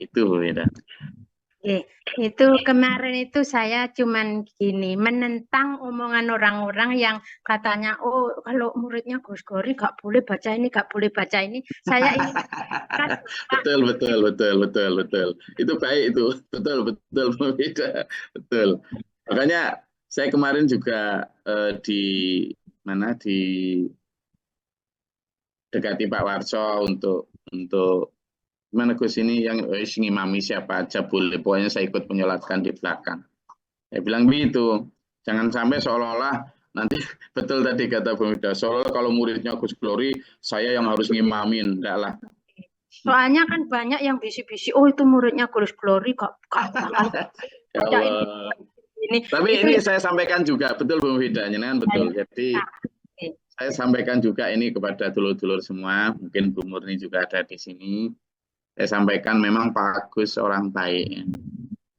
Itu beda. Oke, itu kemarin itu saya cuman gini, menentang omongan orang-orang yang katanya, oh kalau muridnya Gus Gori nggak boleh baca ini, nggak boleh baca ini. Saya ingin Betul. Itu baik itu. Betul beda. Betul. Makanya saya kemarin juga di dekati Pak Warso untuk gimana Gus ini yang ngimami siapa aja boleh, pokoknya saya ikut menyolatkan di belakang. Saya bilang begitu, jangan sampai seolah-olah nanti betul tadi kata Bu Mida, seolah-olah kalau muridnya Gus Glory saya yang harus ngimamin, enggak lah. Soalnya kan banyak yang bisik-bisik, oh itu muridnya Gus Glory kok. Ya Allah. Tapi ini saya sampaikan juga, betul Bu Mida, kan betul. Jadi saya sampaikan juga ini kepada dulur-dulur semua, mungkin Bu Murni juga ada di sini. Saya sampaikan memang Pak Agus orang baik.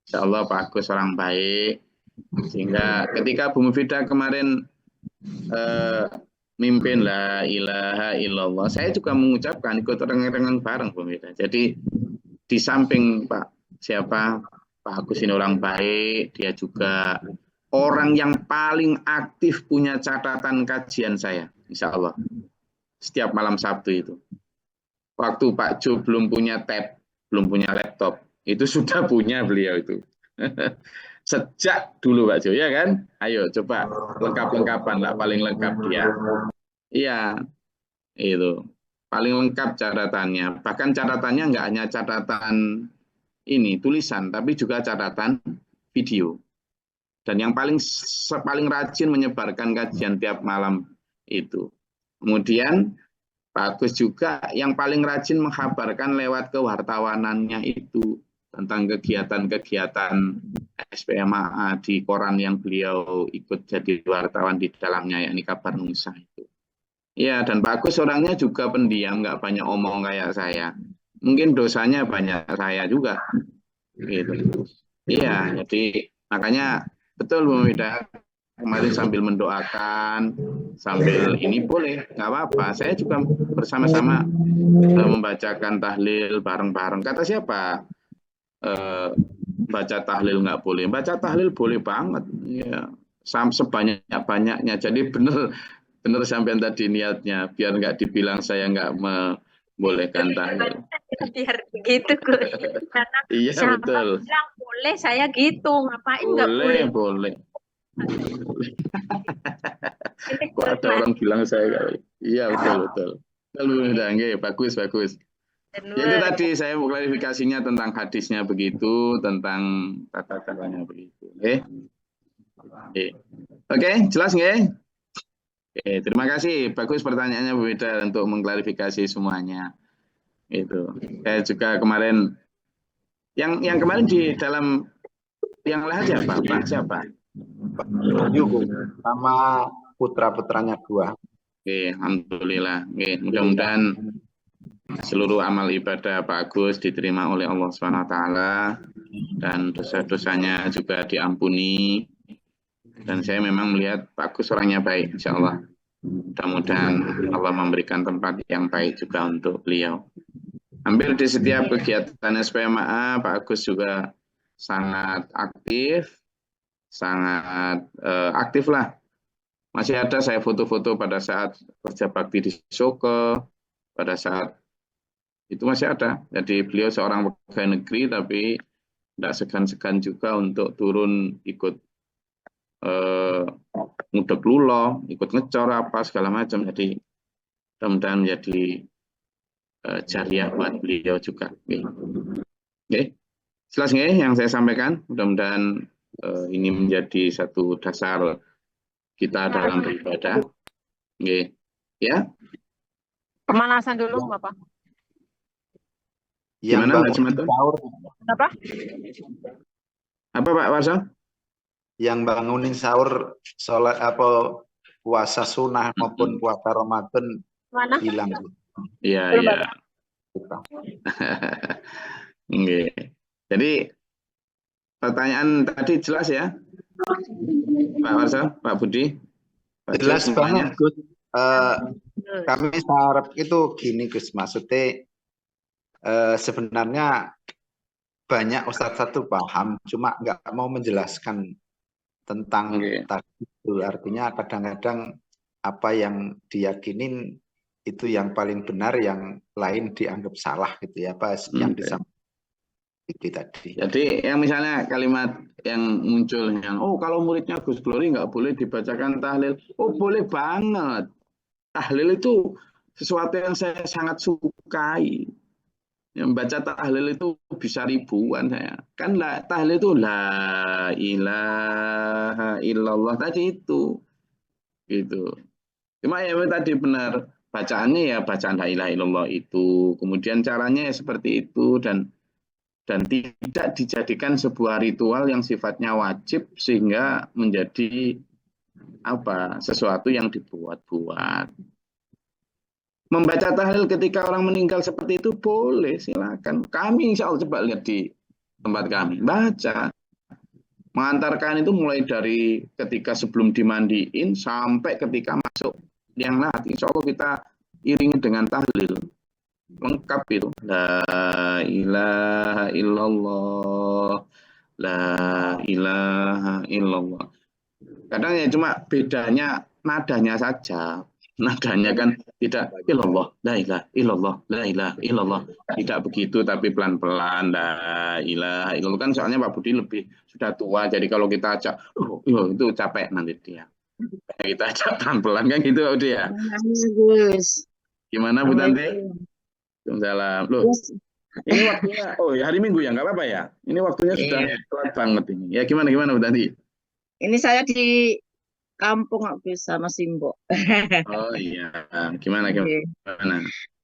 Insya Allah Pak Agus orang baik. Sehingga ketika Bu Mufidah kemarin mimpin la ilaha illallah, saya juga mengucapkan ikut rengang-rengang bareng Bu Mufidah. Jadi di samping Pak Agus ini orang baik, dia juga orang yang paling aktif punya catatan kajian saya, insya Allah. Setiap malam Sabtu itu. Waktu Pak Jo belum punya tab, belum punya laptop, itu sudah punya beliau itu. Sejak dulu Pak Jo, ya kan? Ayo coba lengkap-lengkapan lah, paling lengkap dia. Iya, itu. Paling lengkap catatannya. Bahkan catatannya nggak hanya catatan ini tulisan, tapi juga catatan video. Dan yang paling rajin menyebarkan kajian tiap malam itu. Kemudian Pak Agus juga yang paling rajin mengkabarkan lewat kewartawanannya itu tentang kegiatan-kegiatan SPMAA di koran yang beliau ikut jadi wartawan di dalamnya, yakni Kabar Nusa itu. Ya, dan Pak Agus orangnya juga pendiam, nggak banyak omong kayak saya. Mungkin dosanya banyak saya juga, gitu. Iya, jadi makanya betul Bu Mida, kemarin sambil mendoakan, sambil ini boleh, nggak apa-apa. Saya juga bersama-sama membacakan tahlil bareng-bareng. Kata siapa? Baca tahlil nggak boleh. Baca tahlil boleh banget. Ya, sebanyak-banyaknya. Jadi benar sampai tadi niatnya, biar nggak dibilang saya nggak membolehkan tahlil. Biar begitu Gus. Karena Iya siapa betul. bilang boleh, saya gitu. Ngapain nggak boleh? Boleh. Ini Kok ada orang bilang saya nggak boleh? Iya betul. Udah, bagus. Ya itu tadi saya mau klarifikasinya tentang hadisnya begitu, tentang tata caranya begitu. Oke, jelas nggak? Oke, terima kasih. Bagus pertanyaannya Bu Wida untuk mengklarifikasi semuanya. Itu. Saya juga kemarin yang kemarin di dalam yang lain siapa? Pak siapa? Yugo sama putra-putranya dua. Oke, alhamdulillah. Oke, mudah-mudahan seluruh amal ibadah Pak Agus diterima oleh Allah SWT dan dosa-dosanya juga diampuni. Dan saya memang melihat Pak Agus orangnya baik, insya Allah. Mudah-mudahan Allah memberikan tempat yang baik juga untuk beliau. Hampir di setiap kegiatan SPMAA, Pak Agus juga sangat aktif lah. Masih ada saya foto-foto pada saat kerja bakti di Soko, pada saat itu masih ada. Jadi beliau seorang pegawai negeri, tapi tidak segan-segan juga untuk turun ikut ngudek lulo, ikut ngecor apa segala macam. Jadi mudah-mudahan menjadi jariah buat beliau juga. Oke. Jelas nggak yang saya sampaikan? Mudah-mudahan ini menjadi satu dasar kita dalam beribadah. Oke. Ya. Pemanasan dulu, Bapak. Gimana Mbak Jumatun? Apa? Apa Pak Warso? Yang bangunin sahur, sholat apa puasa sunnah maupun puasa Ramadan hilang. Iya. Oke. Jadi pertanyaan tadi jelas ya, Pak Warso, Pak Budi. Jelas banget, Gus. Kami harap itu gini, Gus. Maksudnya sebenarnya banyak Ustadz satu paham, cuma nggak mau menjelaskan tentang tadi itu. Artinya kadang-kadang apa yang diyakinin itu yang paling benar, yang lain dianggap salah gitu ya, apa yang disampaikan itu tadi. Jadi yang misalnya kalimat yang muncul yang kalau muridnya Gus Glory nggak boleh dibacakan tahlil. Boleh banget. Tahlil itu sesuatu yang saya sangat sukai. Yang baca tahlil itu bisa ribuan saya. Kan tahlil itu la ilaha illallah tadi itu. Gitu. Cuma ya tadi benar, bacaannya ya bacaan la ilaha illallah itu. Kemudian caranya ya seperti itu dan tidak dijadikan sebuah ritual yang sifatnya wajib sehingga menjadi sesuatu yang dibuat-buat. Membaca tahlil ketika orang meninggal seperti itu boleh, silakan. Kami insya Allah coba lihat di tempat kami, baca. Mengantarkan itu mulai dari ketika sebelum dimandiin sampai ketika masuk liang lahat. Insya Allah kita iringi dengan tahlil. Lengkap itu. La ilaha illallah. La ilaha illallah. Kadang ya cuma bedanya nadanya saja. Nadanya kan tidak ilallah, la ilaha illallah, la ilaha illallah. Tidak begitu, tapi pelan-pelan, la ilaha illallah. Kan soalnya Pak Budi lebih sudah tua, jadi kalau kita ajak, itu capek nanti dia. Kita ajak pelan-pelan kan gitu Pak Budi ya. Gus. Gimana Bu Tanti? Waalaikumsalam. Loh, ini waktunya, oh ya hari Minggu ya, nggak apa-apa ya. Ini waktunya sudah telat banget ini. Ya gimana Bu Tanti? Ini saya di kampung Gus sama Simbo. Oh iya, gimana? Iya.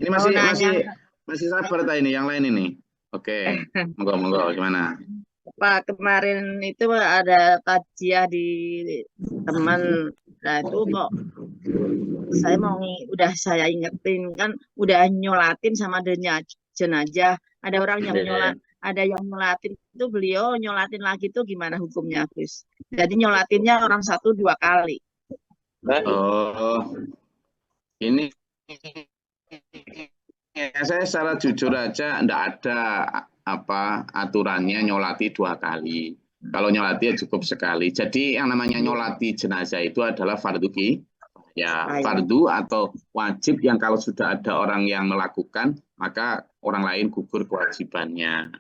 Ini Mau nanya. masih sabar tak ini yang lain ini. Oke, monggo gimana? Pak, kemarin itu ada tajiah di teman. Nah itu kok saya udah saya ingetin kan udah nyolatin sama jenazah. Ada orang yang ada yang nyolatin itu beliau nyolatin lagi tuh gimana hukumnya Gus? Jadi nyolatinnya orang 1-2 kali. Oh, ini ya, saya secara jujur aja enggak ada aturannya nyolati 2 kali. Kalau nyolati ya cukup sekali. Jadi yang namanya nyolati jenazah itu adalah fardu ya fardu atau wajib yang kalau sudah ada orang yang melakukan maka orang lain gugur kewajibannya.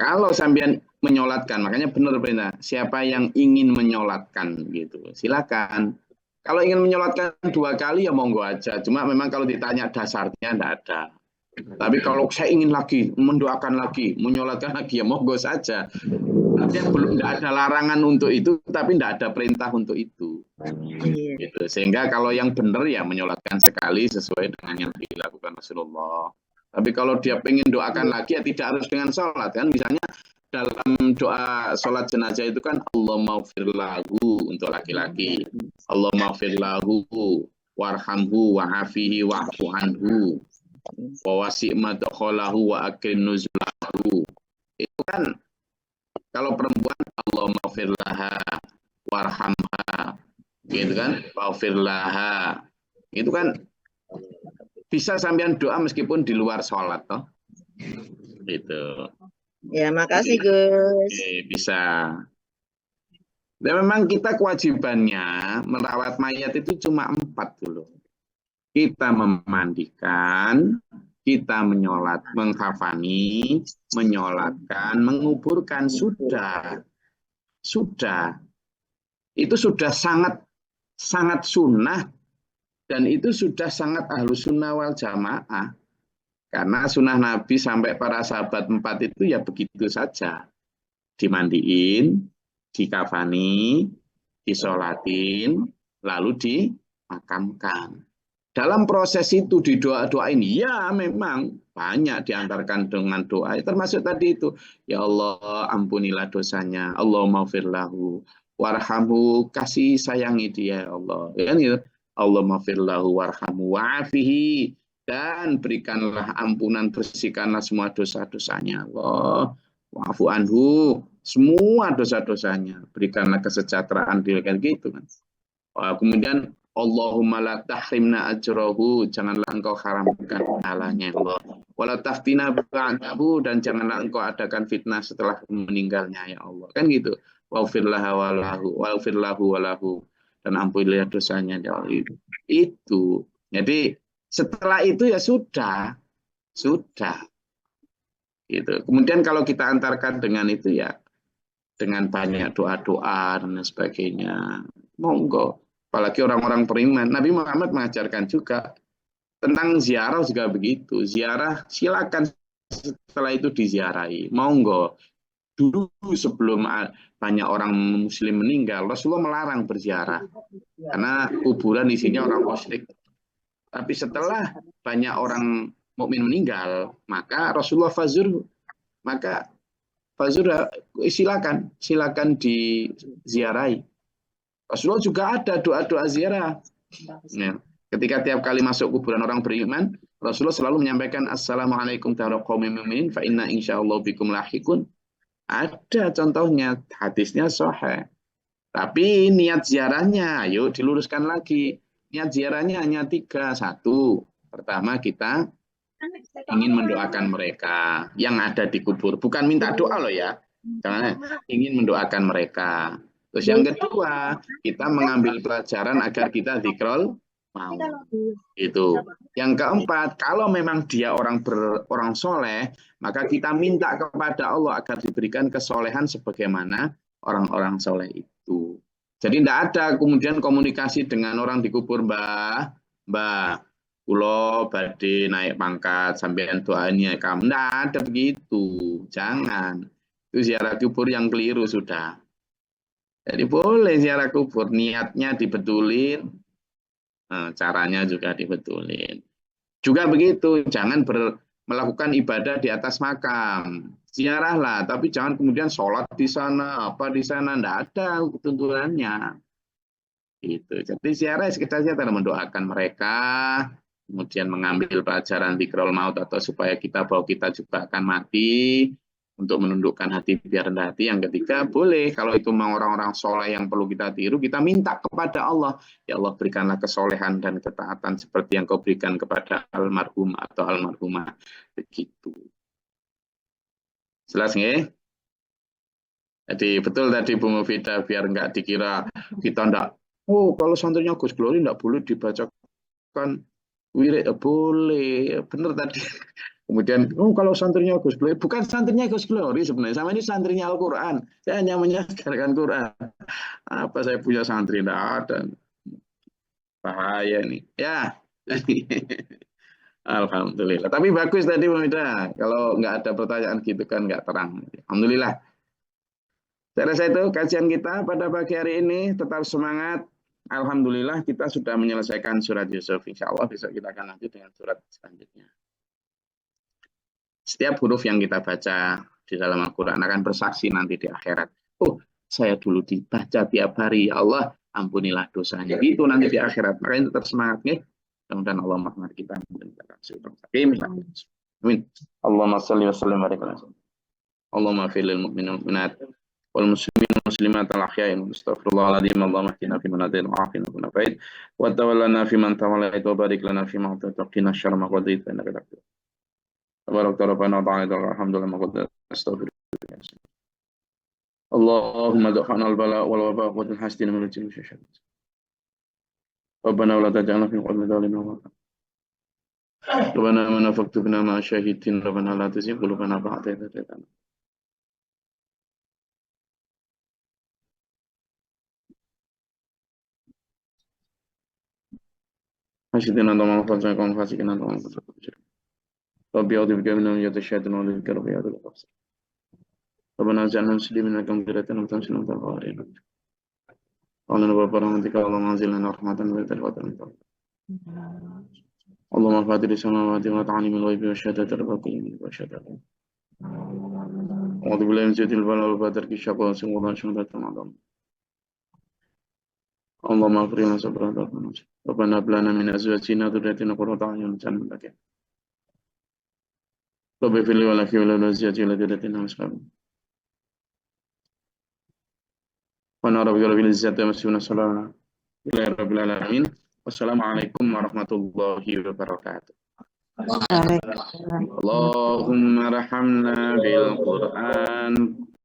Kalau sampean menyolatkan, makanya benar siapa yang ingin menyolatkan gitu, silakan. Kalau ingin menyolatkan 2 kali ya monggo aja. Cuma memang kalau ditanya dasarnya enggak ada. Tapi kalau saya ingin lagi, mendoakan lagi, menyolatkan lagi ya monggo saja. Artinya belum ada larangan untuk itu, tapi tidak ada perintah untuk itu. Gitu. Sehingga kalau yang benar ya menyolatkan sekali sesuai dengan yang dilakukan Rasulullah. Tapi kalau dia pengen doakan lagi ya tidak harus dengan sholat kan. Misalnya dalam doa sholat jenazah itu kan Allah maghfir lahu untuk laki-laki. Allah maghfir lahu warhamhu wa'afihi wa'fu anhu wa wasi' madkhalahu wa akrim nuzulahu. Itu kan kalau perempuan Allah maghfir laha warhamha gitu kan, maghfir laha. Itu kan bisa sampean doa meskipun di luar sholat toh. Gitu. Ya, makasih Gus. Bisa. Dan memang kita kewajibannya merawat mayat itu cuma 4 dulu. Kita memandikan, kita menyolat, menghafani, menyolatkan, menguburkan, sudah. Itu sudah sangat sunnah dan itu sudah sangat ahlus sunnah wal jamaah. Karena sunnah Nabi sampai para sahabat 4 itu ya begitu saja. Dimandiin, dikafani, disolatin, lalu dimakamkan. Dalam proses itu di doa-doain, ya memang banyak diantarkan dengan doa. Termasuk tadi itu, ya Allah ampunilah dosanya, Allah maghfir lahu, warhamhu, kasih sayangi dia ya Allah. Ya, Allah maghfir lahu warhamhu wa'afihi, dan berikanlah ampunan, bersihkanlah semua dosa-dosanya Allah. Wa'fu anhu, semua dosa-dosanya, berikanlah kesejahteraan dia kan gitu kan. Kemudian Allahumma la tahrimna ajrahu, janganlah engkau haramkan pahalanya Allah. Wala taftina ba'dahu, dan janganlah engkau adakan fitnah setelah meninggalnya ya Allah. Kan gitu. Waghfir lahu walahu, dan ampunilah dosanya ya Allah. Itu. Jadi setelah itu ya sudah. Gitu. Kemudian kalau kita antarkan dengan itu ya dengan banyak doa-doa dan sebagainya. Monggo. Apalagi orang-orang beriman. Nabi Muhammad mengajarkan juga tentang ziarah juga begitu. Ziarah silakan setelah itu diziarahi. Monggo. Dulu sebelum banyak orang muslim meninggal, Rasulullah melarang berziarah. Karena kuburan isinya orang musyrik. Tapi setelah banyak orang mukmin meninggal, maka Rasulullah silakan diziarahi. Rasulullah juga ada doa-doa ziarah. Ya. Ketika tiap kali masuk kuburan orang beriman, Rasulullah selalu menyampaikan Assalamualaikum warahmatullahi wabarakatuh fa inna insyaallah bikum lahikun. Ada contohnya, hadisnya sahih. Tapi niat ziarahnya, ayo diluruskan lagi. Niat ziarahnya hanya 3. 1, pertama kita ingin mendoakan mereka yang ada di kubur. Bukan minta doa loh ya. Jangan ingin mendoakan mereka. Terus yang kedua, kita mengambil pelajaran agar kita dzikrul mau. Itu. Yang keempat, kalau memang dia orang soleh, maka kita minta kepada Allah agar diberikan kesolehan sebagaimana orang-orang soleh itu. Jadi tidak ada kemudian komunikasi dengan orang di kubur, Mbak, kulo badhe naik pangkat sampean doanya kamu. Tidak ada begitu. Jangan. Itu ziarah kubur yang keliru sudah. Jadi boleh ziarah kubur, niatnya dibetulin, caranya juga dibetulin. Juga begitu, jangan melakukan ibadah di atas makam. Ziarahlah, tapi jangan kemudian sholat di sana, apa di sana, tidak ada tuntunannya. Gitu. Jadi ziarah sekitarnya adalah mendoakan mereka, kemudian mengambil pelajaran dzikrul maut atau supaya bahwa kita juga akan mati, untuk menundukkan hati biar rendah hati. Yang ketiga, boleh kalau itu memang orang-orang soleh yang perlu kita tiru, kita minta kepada Allah, ya Allah berikanlah kesolehan dan ketaatan seperti yang kau berikan kepada almarhum atau almarhumah. Begitu. Jelas nggih? Jadi betul tadi Bu Mufidah, biar nggak dikira kita ndak, oh kalau santrinya Gus Glory ndak boleh dibacakan wirid. Boleh, benar tadi. Kemudian, kalau santrinya Gus Glory, bukan santrinya Gus Glory sebenarnya, sama ini santrinya Al-Quran. Saya hanya menyadarkan Quran. Apa saya punya santri? Tidak ada. Bahaya nih. Ya. Alhamdulillah. Tapi bagus tadi Bu Mida. Kalau nggak ada pertanyaan gitu kan nggak terang. Alhamdulillah. Saya rasa itu kajian kita pada pagi hari ini. Tetap semangat. Alhamdulillah kita sudah menyelesaikan surat Yusuf. Insya Allah besok kita akan lanjut dengan surat selanjutnya. Setiap huruf yang kita baca di dalam Al-Quran akan bersaksi nanti di akhirat. Oh, saya dulu dibaca tiap hari. Ya Allah, ampunilah dosanya. Itu nanti di akhirat. Makanya tetap semangat. Mudah-mudahan Allah merahmati kita. Amin. Allahumma salli wa sallim wa barik ala sayyidina. Allahumma fil lil mu'minin wal mu'minat wal muslimin wal muslimat al ahya'in astaghfirullahaladzim. Allahumma hdina fi man hadayt wa afina fi man afait wa tawallana fi man tawallait wa barik lana fi ma a'tait wa qina syarra ma qadait fa innaka taqdir. Tabarak rabbana wa ta'ala alhamdulillah ma qad astaghfirullah. Allahumma da'fana al-bala wal waba wa al-hasdin min al-jinn syaitan. Rabbana wa la taj'alna fi qawmi dhalimin wa Rabbana man faktubna ma syahidin. Rabbana la tuzigh qulubana ba'da idh hadaytana. Hasidina tamam fasiqan fasiqina tamam fasiqin. Rabbi a'udzu bika min syaitanir rajim wa a'udzu bika rabbi a'udzu bika. Rabbana ja'alna muslimin lakum qiratan wa tamsilun tawarin. Allahumma barik rahmatika Allahumma anzilna rahmatan wa tilwatan. Allahumma fatir samawati wa ta'alimul ghaibi wa syahadatir rabbil wa syahadatin. A'udzu billahi min syaitanir rajim wa batarki syaqwa summa syahadatin adam. Allahumma afrina sabran wa rahmatan. Rabbana hab lana min azwajina wa dhurriyyatina qurrata a'yun waj'alna lil Rabbi fili wa laki wa la ziyati wa la jadatina wasqabu. Wa nara bi rabbil izzati wa masifuna salama. Ila rabbil alamin. Wassalamualaikum warahmatullahi wabarakatuh. Allahumma rahamna bil Qur'an